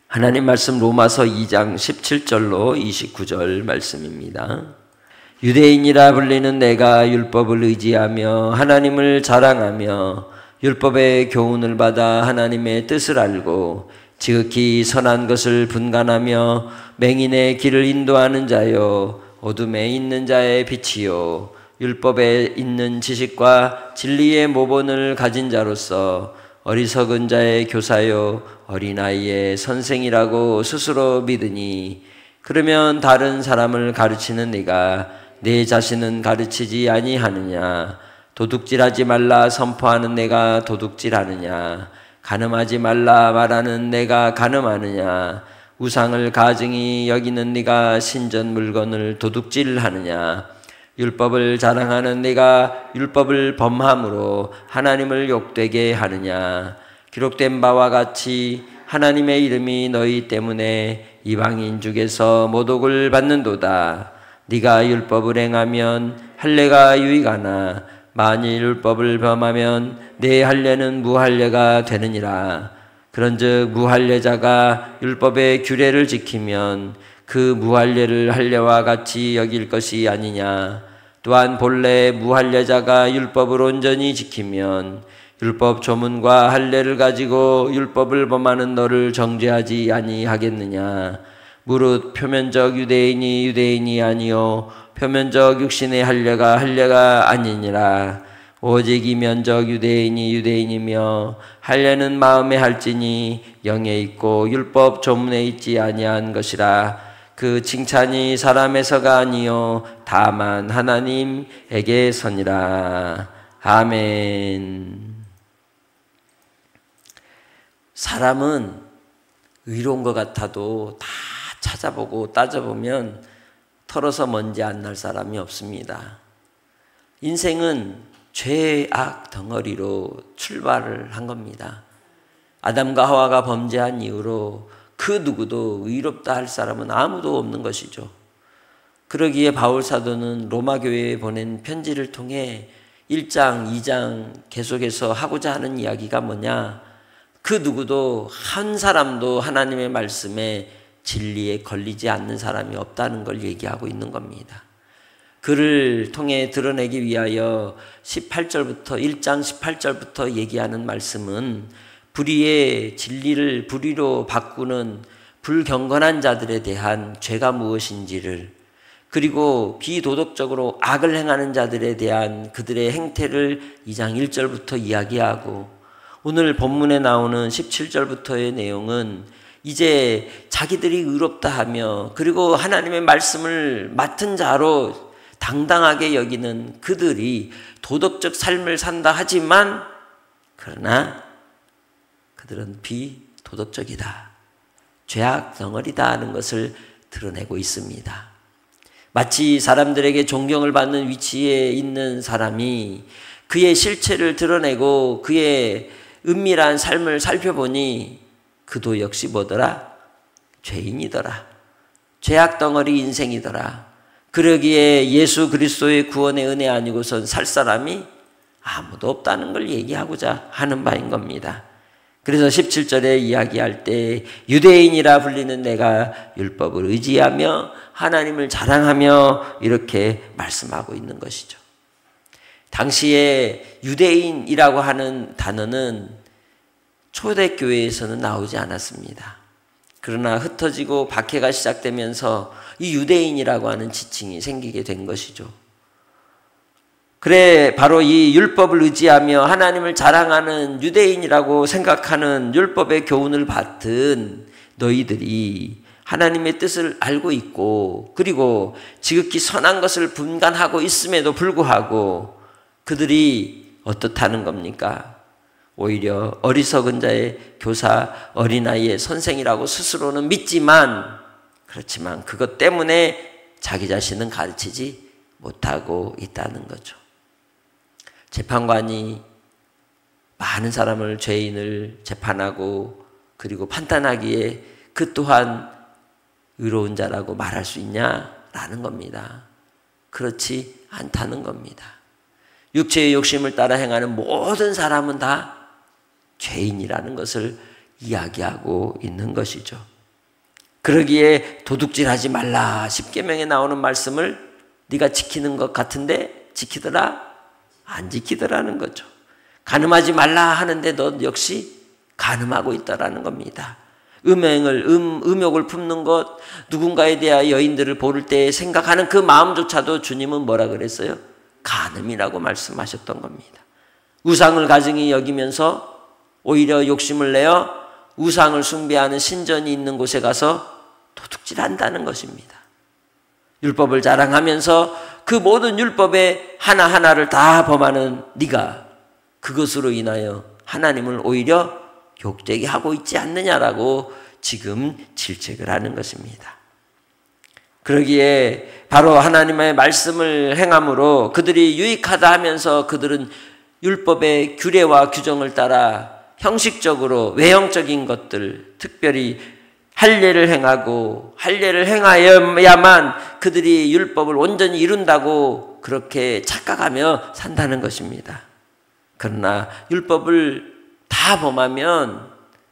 하나님 말씀 로마서 2장 17절로 29절 말씀입니다. 유대인이라 불리는 내가 율법을 의지하며 하나님을 자랑하며 율법의 교훈을 받아 하나님의 뜻을 알고 지극히 선한 것을 분간하며 맹인의 길을 인도하는 자요 어둠에 있는 자의 빛이요 율법에 있는 지식과 진리의 모본을 가진 자로서 어리석은 자의 교사요 어린아이의 선생이라고 스스로 믿으니 그러면 다른 사람을 가르치는 네가 내 자신은 가르치지 아니하느냐? 도둑질하지 말라 선포하는 내가 도둑질하느냐? 간음하지 말라 말하는 내가 간음하느냐? 우상을 가증히 여기는 네가 신전 물건을 도둑질하느냐? 율법을 자랑하는 네가 율법을 범함으로 하나님을 욕되게 하느냐? 기록된 바와 같이 하나님의 이름이 너희 때문에 이방인 중에서 모독을 받는도다. 네가 율법을 행하면 할례가 유익하나 만일 율법을 범하면 내 할례는 무할례가 되느니라. 그런즉 무할례자가 율법의 규례를 지키면 그 무할례를 할례와 같이 여길 것이 아니냐. 또한 본래 무할례자가 율법을 온전히 지키면 율법 조문과 할례를 가지고 율법을 범하는 너를 정죄하지 아니하겠느냐. 무릇 표면적 유대인이 유대인이 아니요 표면적 육신의 할례가 아니니라. 오직 이면적 유대인이 유대인이며 할례는 마음에 할지니 영에 있고 율법 조문에 있지 아니한 것이라. 그 칭찬이 사람에서가 아니요 다만 하나님에게서니라. 아멘. 사람은 의로운 것 같아도 다 찾아보고 따져보면 털어서 먼지 안 날 사람이 없습니다. 인생은 죄악 덩어리로 출발을 한 겁니다. 아담과 하와가 범죄한 이후로 그 누구도 의롭다 할 사람은 아무도 없는 것이죠. 그러기에 바울 사도는 로마 교회에 보낸 편지를 통해 1장, 2장 계속해서 하고자 하는 이야기가 뭐냐? 그 누구도 한 사람도 하나님의 말씀에 진리에 걸리지 않는 사람이 없다는 걸 얘기하고 있는 겁니다. 그를 통해 드러내기 위하여 18절부터 1장 18절부터 얘기하는 말씀은 불의의 진리를 불의로 바꾸는 불경건한 자들에 대한 죄가 무엇인지를, 그리고 비도덕적으로 악을 행하는 자들에 대한 그들의 행태를 2장 1절부터 이야기하고, 오늘 본문에 나오는 17절부터의 내용은 이제 자기들이 의롭다 하며 그리고 하나님의 말씀을 맡은 자로 당당하게 여기는 그들이 도덕적 삶을 산다 하지만 그러나 그들은 비도덕적이다, 죄악 덩어리다 하는 것을 드러내고 있습니다. 마치 사람들에게 존경을 받는 위치에 있는 사람이 그의 실체를 드러내고 그의 은밀한 삶을 살펴보니 그도 역시 뭐더라? 죄인이더라. 죄악 덩어리 인생이더라. 그러기에 예수 그리스도의 구원의 은혜 아니고선 살 사람이 아무도 없다는 걸 얘기하고자 하는 바인 겁니다. 그래서 17절에 이야기할 때 유대인이라 불리는 내가 율법을 의지하며 하나님을 자랑하며 이렇게 말씀하고 있는 것이죠. 당시에 유대인이라고 하는 단어는 초대교회에서는 나오지 않았습니다. 그러나 흩어지고 박해가 시작되면서 이 유대인이라고 하는 지칭이 생기게 된 것이죠. 그래 바로 이 율법을 의지하며 하나님을 자랑하는 유대인이라고 생각하는 율법의 교훈을 받은 너희들이 하나님의 뜻을 알고 있고 그리고 지극히 선한 것을 분간하고 있음에도 불구하고 그들이 어떻다는 겁니까? 오히려 어리석은 자의 교사, 어린아이의 선생이라고 스스로는 믿지만 그렇지만 그것 때문에 자기 자신은 가르치지 못하고 있다는 거죠. 재판관이 많은 사람을, 죄인을 재판하고 그리고 판단하기에 그 또한 의로운 자라고 말할 수 있냐라는 겁니다. 그렇지 않다는 겁니다. 육체의 욕심을 따라 행하는 모든 사람은 다 죄인이라는 것을 이야기하고 있는 것이죠. 그러기에 도둑질하지 말라 10계명에 나오는 말씀을 네가 지키는 것 같은데 지키더라? 안 지키더라는 거죠. 간음하지 말라 하는데 너 역시 간음하고 있다라는 겁니다. 음욕을 품는 것, 누군가에 대하여 여인들을 볼 때 생각하는 그 마음조차도 주님은 뭐라 그랬어요? 간음이라고 말씀하셨던 겁니다. 우상을 가증히 여기면서 오히려 욕심을 내어 우상을 숭배하는 신전이 있는 곳에 가서 도둑질한다는 것입니다. 율법을 자랑하면서 그 모든 율법의 하나하나를 다 범하는 네가 그것으로 인하여 하나님을 오히려 욕되게 하고 있지 않느냐라고 지금 질책을 하는 것입니다. 그러기에 바로 하나님의 말씀을 행함으로 그들이 유익하다 하면서 그들은 율법의 규례와 규정을 따라 형식적으로 외형적인 것들, 특별히 할례를 행하고 할례를 행하여야만 그들이 율법을 온전히 이룬다고 그렇게 착각하며 산다는 것입니다. 그러나 율법을 다 범하면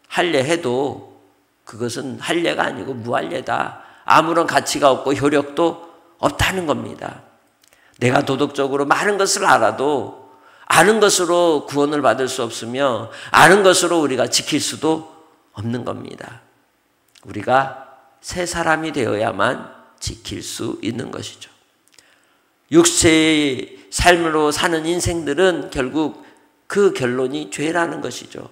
할례해도 그것은 할례가 아니고 무할례다. 아무런 가치가 없고 효력도 없다는 겁니다. 내가 도덕적으로 많은 것을 알아도 아는 것으로 구원을 받을 수 없으며 아는 것으로 우리가 지킬 수도 없는 겁니다. 우리가 새 사람이 되어야만 지킬 수 있는 것이죠. 육체의 삶으로 사는 인생들은 결국 그 결론이 죄라는 것이죠.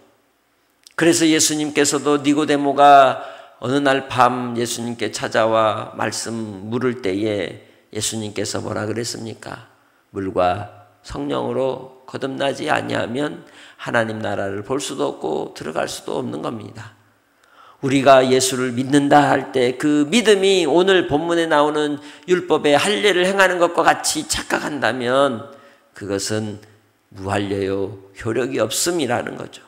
그래서 예수님께서도 니고데모가 어느 날 밤 예수님께 찾아와 말씀 물을 때에 예수님께서 뭐라 그랬습니까? 물과 성령으로 거듭나지 아니하면 하나님 나라를 볼 수도 없고 들어갈 수도 없는 겁니다. 우리가 예수를 믿는다 할 때 그 믿음이 오늘 본문에 나오는 율법의 할례를 행하는 것과 같이 착각한다면 그것은 무할례요 효력이 없음이라는 거죠.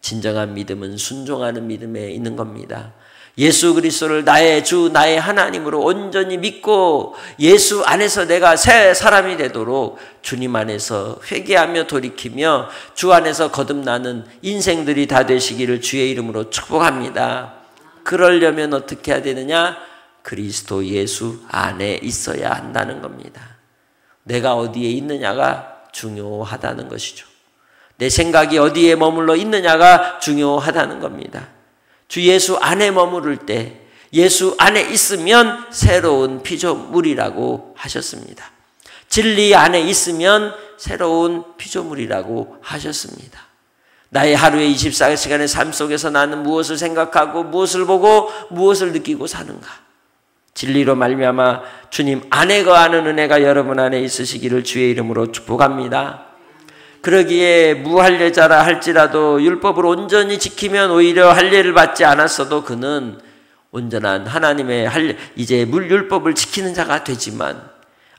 진정한 믿음은 순종하는 믿음에 있는 겁니다. 예수 그리스도를 나의 주 나의 하나님으로 온전히 믿고 예수 안에서 내가 새 사람이 되도록 주님 안에서 회개하며 돌이키며 주 안에서 거듭나는 인생들이 다 되시기를 주의 이름으로 축복합니다. 그러려면 어떻게 해야 되느냐? 그리스도 예수 안에 있어야 한다는 겁니다. 내가 어디에 있느냐가 중요하다는 것이죠. 내 생각이 어디에 머물러 있느냐가 중요하다는 겁니다. 주 예수 안에 머무를 때 예수 안에 있으면 새로운 피조물이라고 하셨습니다. 진리 안에 있으면 새로운 피조물이라고 하셨습니다. 나의 하루의 24시간의 삶 속에서 나는 무엇을 생각하고 무엇을 보고 무엇을 느끼고 사는가? 진리로 말미암아 주님 안에 거하는 은혜가 여러분 안에 있으시기를 주의 이름으로 축복합니다. 그러기에 무할례자라 할지라도 율법을 온전히 지키면 오히려 할례를 받지 않았어도 그는 온전한 하나님의 이제 율법을 지키는 자가 되지만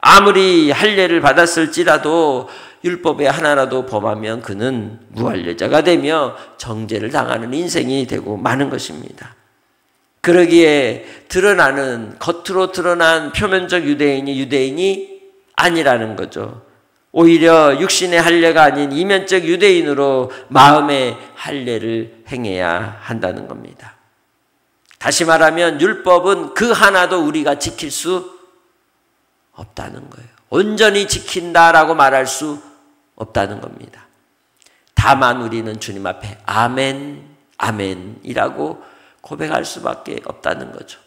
아무리 할례를 받았을지라도 율법의 하나라도 범하면 그는 무할례자가 되며 정죄를 당하는 인생이 되고 마는 것입니다. 그러기에 겉으로 드러난 표면적 유대인이 아니라는 거죠. 오히려 육신의 할례가 아닌 이면적 유대인으로 마음의 할례를 행해야 한다는 겁니다. 다시 말하면 율법은 그 하나도 우리가 지킬 수 없다는 거예요. 온전히 지킨다라고 말할 수 없다는 겁니다. 다만 우리는 주님 앞에 아멘, 아멘이라고 고백할 수밖에 없다는 거죠.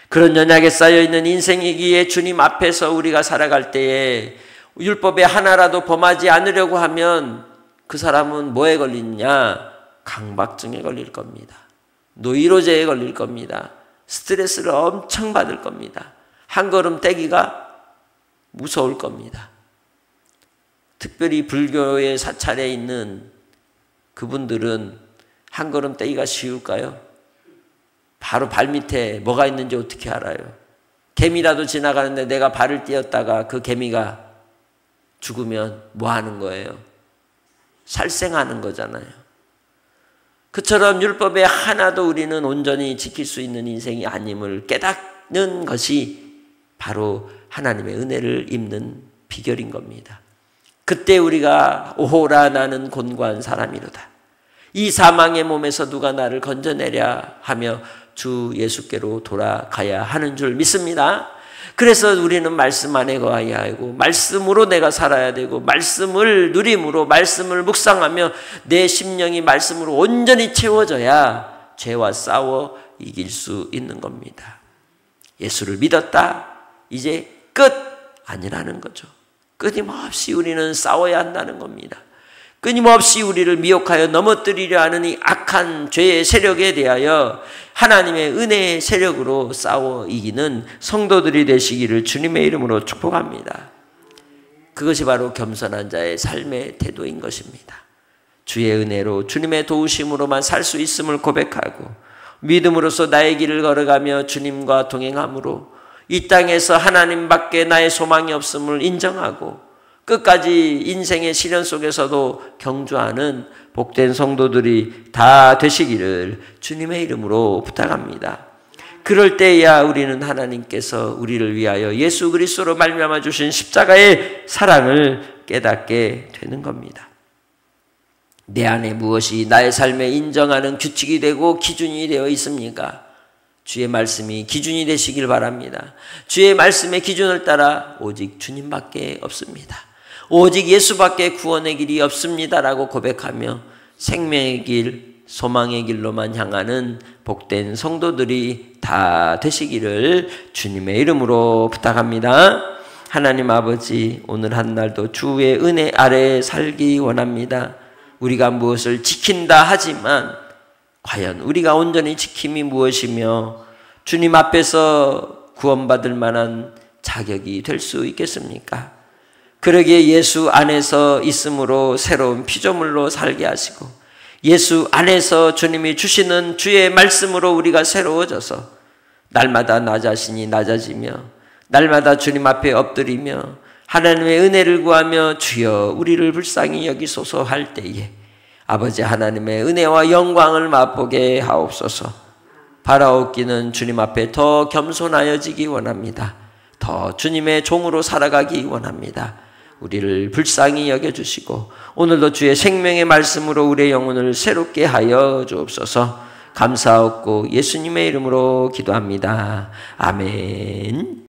그런 연약에 쌓여있는 인생이기에 주님 앞에서 우리가 살아갈 때에 율법의 하나라도 범하지 않으려고 하면 그 사람은 뭐에 걸리느냐? 강박증에 걸릴 겁니다. 노이로제에 걸릴 겁니다. 스트레스를 엄청 받을 겁니다. 한 걸음 떼기가 무서울 겁니다. 특별히 불교의 사찰에 있는 그분들은 한 걸음 떼기가 쉬울까요? 바로 발밑에 뭐가 있는지 어떻게 알아요? 개미라도 지나가는데 내가 발을 띄었다가 그 개미가 죽으면 뭐 하는 거예요? 살생하는 거잖아요. 그처럼 율법의 하나도 우리는 온전히 지킬 수 있는 인생이 아님을 깨닫는 것이 바로 하나님의 은혜를 입는 비결인 겁니다. 그때 우리가 오호라 나는 곤고한 사람이로다. 이 사망의 몸에서 누가 나를 건져내랴 하며 주 예수께로 돌아가야 하는 줄 믿습니다. 그래서 우리는 말씀 안에 거해야 하고 말씀으로 내가 살아야 되고 말씀을 누림으로 말씀을 묵상하며 내 심령이 말씀으로 온전히 채워져야 죄와 싸워 이길 수 있는 겁니다. 예수를 믿었다. 이제 끝 아니라는 거죠. 끊임없이 우리는 싸워야 한다는 겁니다. 끊임없이 우리를 미혹하여 넘어뜨리려 하는 이 악한 죄의 세력에 대하여 하나님의 은혜의 세력으로 싸워 이기는 성도들이 되시기를 주님의 이름으로 축복합니다. 그것이 바로 겸손한 자의 삶의 태도인 것입니다. 주의 은혜로 주님의 도우심으로만 살 수 있음을 고백하고 믿음으로써 나의 길을 걸어가며 주님과 동행함으로 이 땅에서 하나님밖에 나의 소망이 없음을 인정하고 끝까지 인생의 시련 속에서도 경주하는 복된 성도들이 다 되시기를 주님의 이름으로 부탁합니다. 그럴 때야 우리는 하나님께서 우리를 위하여 예수 그리스도로 말미암아 주신 십자가의 사랑을 깨닫게 되는 겁니다. 내 안에 무엇이 나의 삶에 인정하는 규칙이 되고 기준이 되어 있습니까? 주의 말씀이 기준이 되시길 바랍니다. 주의 말씀의 기준을 따라 오직 주님밖에 없습니다. 오직 예수밖에 구원의 길이 없습니다라고 고백하며 생명의 길, 소망의 길로만 향하는 복된 성도들이 다 되시기를 주님의 이름으로 부탁합니다. 하나님 아버지, 오늘 한 날도 주의 은혜 아래에 살기 원합니다. 우리가 무엇을 지킨다 하지만 과연 우리가 온전히 지킴이 무엇이며 주님 앞에서 구원받을 만한 자격이 될 수 있겠습니까? 그러기에 예수 안에서 있음으로 새로운 피조물로 살게 하시고 예수 안에서 주님이 주시는 주의 말씀으로 우리가 새로워져서 날마다 나 자신이 낮아지며 날마다 주님 앞에 엎드리며 하나님의 은혜를 구하며 주여 우리를 불쌍히 여기소서 할 때에 아버지 하나님의 은혜와 영광을 맛보게 하옵소서. 바라옵기는 주님 앞에 더 겸손하여지기 원합니다. 더 주님의 종으로 살아가기 원합니다. 우리를 불쌍히 여겨주시고 오늘도 주의 생명의 말씀으로 우리의 영혼을 새롭게 하여 주옵소서. 감사하옵고 예수님의 이름으로 기도합니다. 아멘.